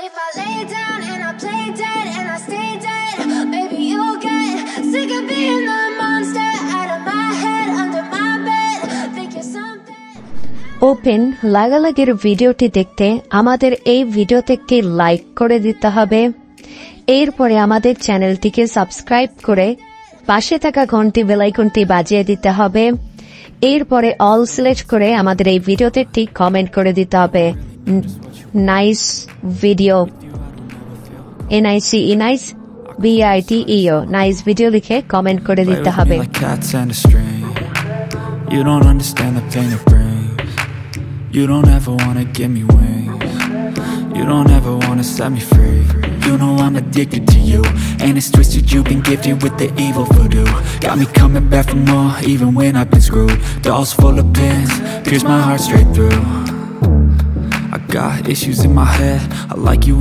But if I lay down and I play dead and I stay dead, maybe you'll get sick of being the monster out of my head, under my bed. Think you're something. Open লাগালাগির ভিডিওটি দেখতে আমাদের এই ভিডিওতে একটি like করে দিতে হবে। এরপরে আমাদের চ্যানেলটিকে সাবস্ক্রাইব করে পাশে থাকা ঘন্টি বেল আইকনটি বাজিয়ে দিতে হবে। এরপরে অল সিলেক্ট করে আমাদের এই ভিডিওতে একটি কমেন্ট করে দিতে হবে। Nice video, NICE nice BITEO nice video লিখে কমেন্ট করে দিতে হবে। You don't understand the pain it brings. You don't ever wanna give me wings. You don't ever wanna set me free. You know I'm addicted to you, and it's twisted, you've been gifted with the evil voodoo. Got me coming back for more, even when I've been screwed. Dolls full of pins, pierce my heart straight through. I got issues in my head, I like you in